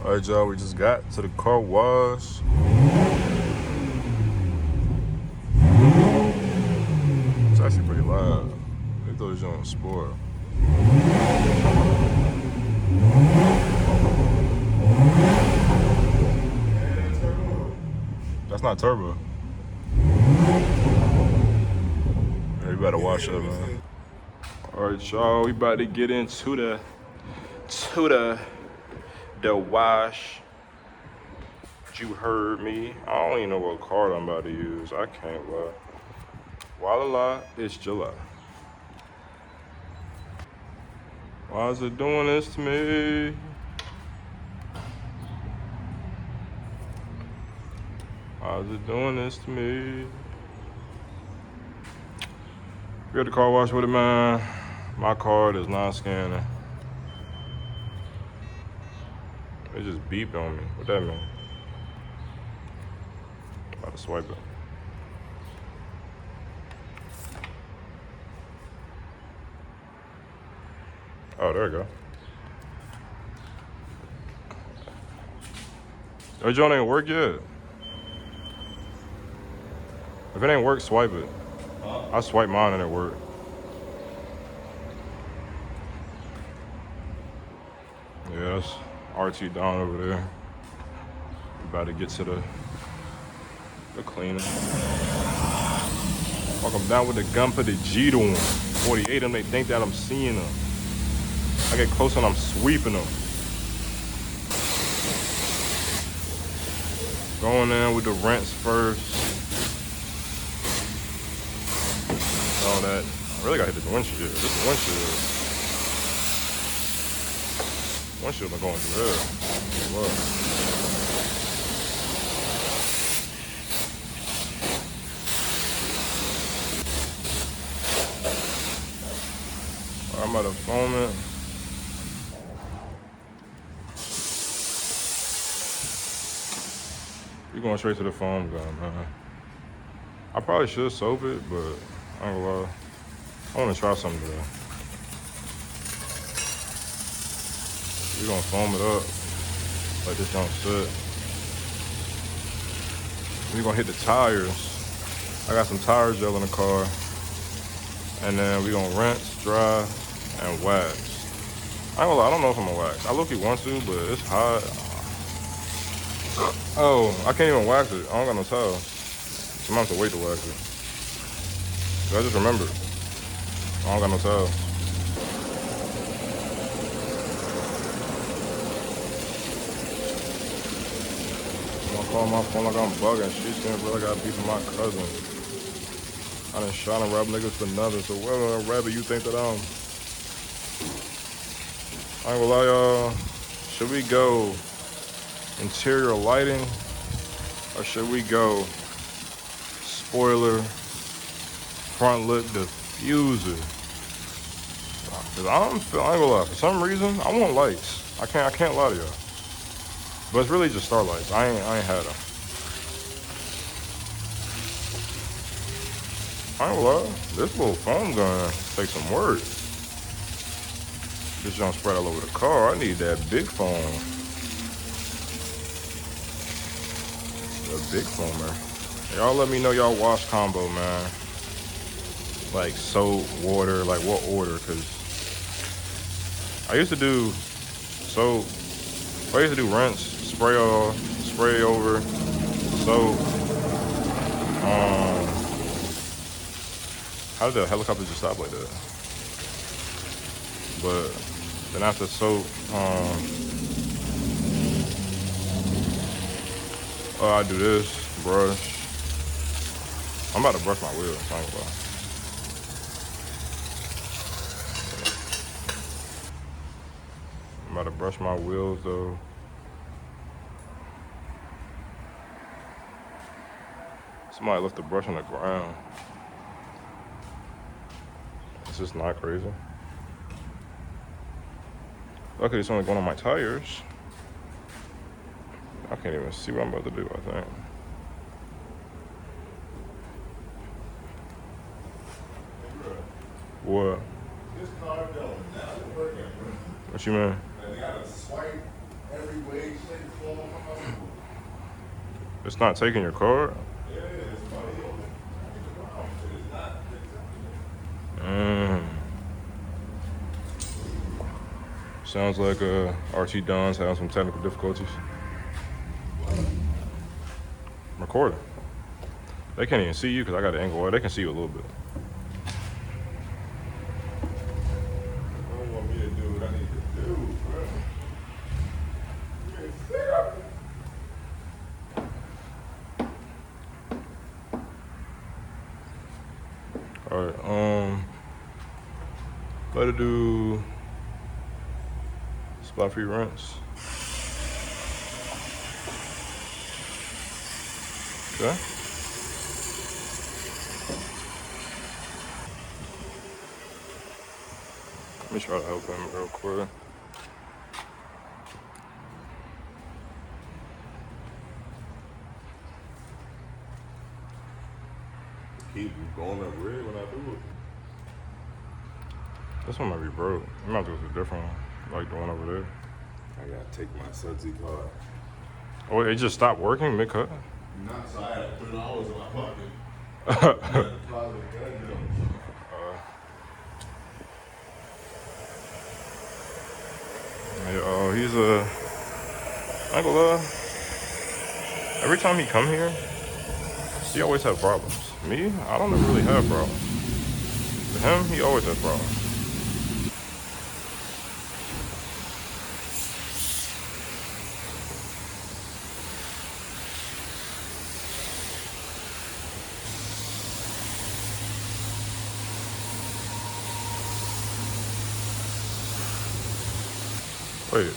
All right, y'all, we just got to the car wash. It's actually pretty loud. They thought it was on sport. That's not turbo. Yeah, you better wash up, man. All right, y'all, we about to get into the wash. You heard me. I don't even know what card I'm about to use. I can't lie. Voila, it's July. Why is it doing this to me? Why is it doing this to me? We got the car wash with it, man. My card is not scanning. It just beeped on me. What that mean? About to swipe it. Oh, there we go. Your joint ain't work yet. If it ain't work, swipe it. Huh? I swipe mine and it worked. Yeah, that's RT Don over there. We about to get to the cleaner. Walk them down with the gun, put the G to them. 48 them, they think that I'm seeing them. I get close and I'm sweeping them. Going in with the rents first. All that. I really gotta hit this windshield. This windshield. Windshield been going through hell. Look. I'm about to foam it. We're going straight to the foam gun, man. I probably should soap it, but I ain't gonna lie. I wanna try something today. We're gonna foam it up. Like this don't sit. We're gonna hit the tires. I got some tire gel in the car. And then we're gonna rinse, dry, and wax. I ain't gonna lie, I don't know if I'm gonna wax. I low-key want to, but it's hot. Oh, I can't even wax it. I don't got no towels. So I'm gonna have to wait to wax it. I just remembered. I don't got no towels. I'm gonna call my phone like I'm bugging. She's saying, bro, I got beef with my cousin. I done shot and robbed niggas for nothing. So what rabbit you think that I'm? I ain't gonna lie, y'all. Should we go interior lighting or should we go spoiler front lip diffuser? Cause I ain't gonna lie, for some reason I want lights. I can't lie to y'all. But it's really just star lights. I ain't had them. I ain't gonna lie, this little foam gun takes some work. This don't spread all over the car. I need that big foam. The big foamer. Y'all let me know y'all wash combo, man. Like soap, water, like what order? Cause I used to do soap. I used to do rinse, spray off, spray over, soap. How did the helicopter just stop like that? But then after soap, I do this, brush. I'm about to brush my wheels, I ain't gonna lie. I'm about to brush my wheels though. Somebody left the brush on the ground. It's just not crazy. Luckily it's only going on my tires. I can't even see what I'm about to do, I think. What? This car don't now working. What you mean? They gotta swipe every way, shape, It's not taking your card? Sounds like RT Don's having some technical difficulties. Recording. They can't even see you because I got an angle. Or they can see you a little bit. They don't want me to do what I need to do, bro. Alright, let it do spot free rinse. Okay. Let me try to help him real quick. Keep going up red when I do it. This one might be broke. I'm about to go to a different one, like the one over there. I gotta take my subsidy card. Oh, it just stopped working mid-cut? Not so I had to put it always in my pocket. Yeah, he's I ain't gonna lie. Every time he come here, he always have problems. Me, I don't really have problems. For him, he always has problems. Wait.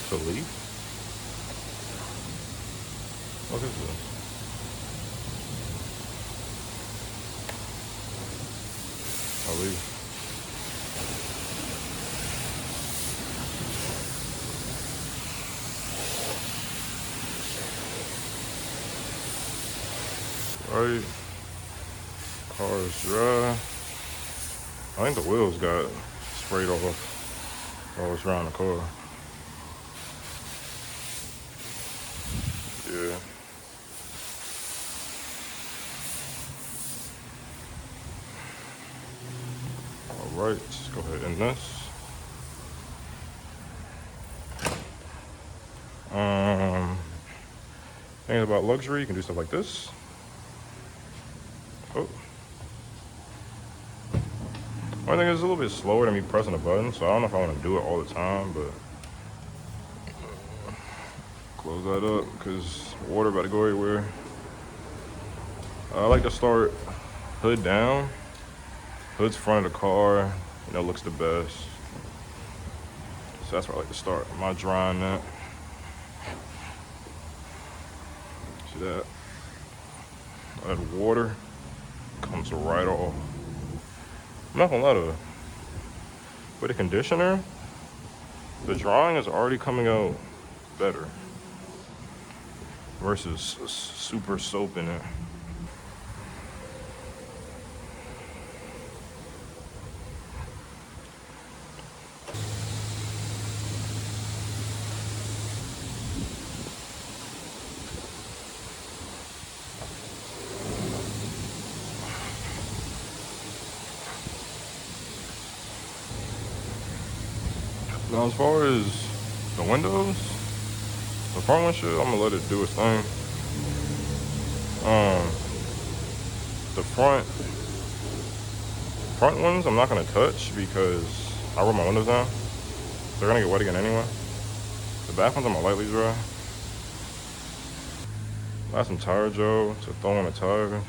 To leave? What is this? I'll leave. Right. Car is dry. I think the wheels got sprayed off. Oh, it's around the car. Yeah. All right, let's go ahead and this. Things about luxury, you can do stuff like this. Oh. One thing is a little bit slower than me pressing a button, so I don't know if I want to do it all the time, but close that up because water about to go everywhere. I like to start hood down. Hood's front of the car, looks the best. So that's where I like to start. Am I drying that? See that? That water comes right off. I'm not gonna lie to you. With the conditioner, the drying is already coming out better versus super soap in it. Now, as far as the windows, the front windshield, I'm gonna let it do its thing. The front ones, I'm not gonna touch because I roll my windows down. They're gonna get wet again anyway. The back ones, I'm gonna lightly dry. I have some tire gel to throw on the tires.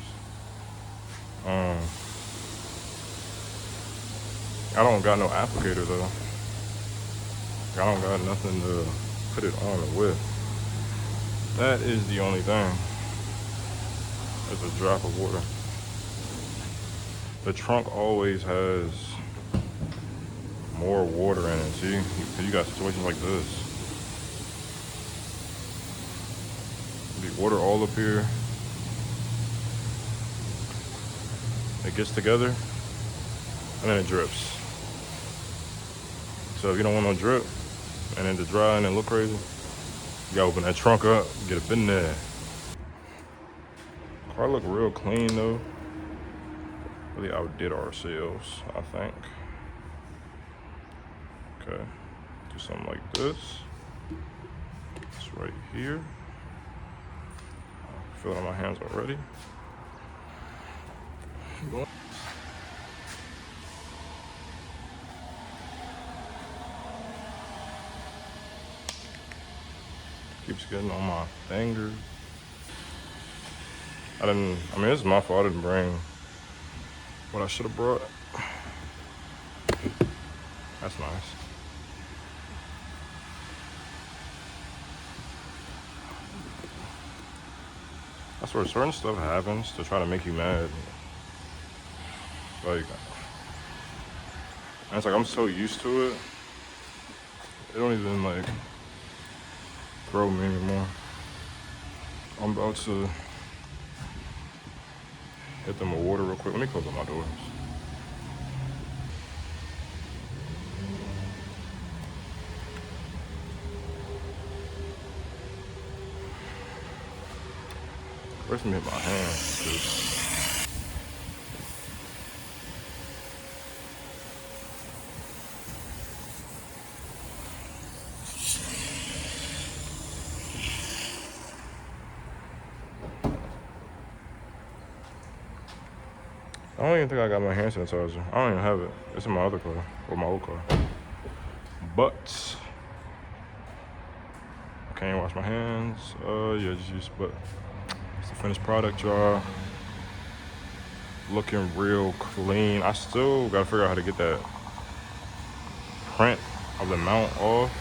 I don't got no applicator though. I don't got nothing to put it on or with. That is the only thing. There's a drop of water. The trunk always has more water in it, see? You got situations like this. Be water all up here. It gets together, and then it drips. So if you don't want no drip, and then to dry and then look crazy, You gotta open that trunk up, get up in there. Car look real clean though. Really outdid ourselves, I think. Okay, do something like this. It's right here. I feel it on my hands already. Keeps getting on my fingers. I mean, it's my fault I didn't bring what I should have brought. That's nice. I swear, certain stuff happens to try to make you mad. Like, and it's like I'm so used to it, it don't even like throw me anymore. I'm about to hit them with water real quick. Let me close up my doors. First, let me hit my hand. I don't even think I got my hand sanitizer. I don't even have it. It's in my other car, or my old car. But I can't wash my hands. Yeah, just use. But it's the finished product, y'all. Looking real clean. I still gotta figure out how to get that print of the mount off.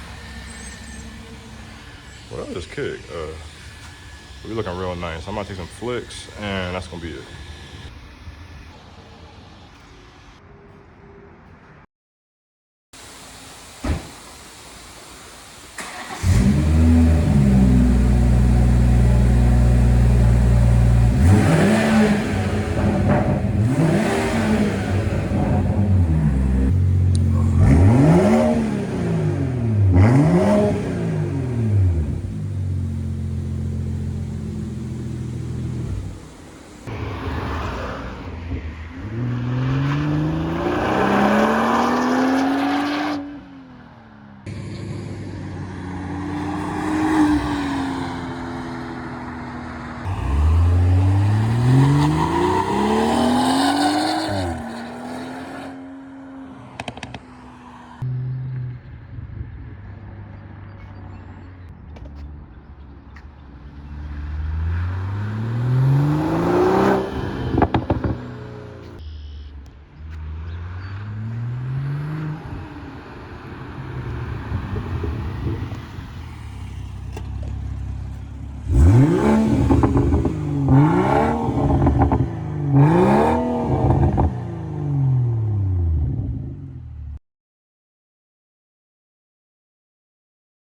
Well, that was kick. We looking real nice. I'm gonna take some flicks, and that's gonna be it.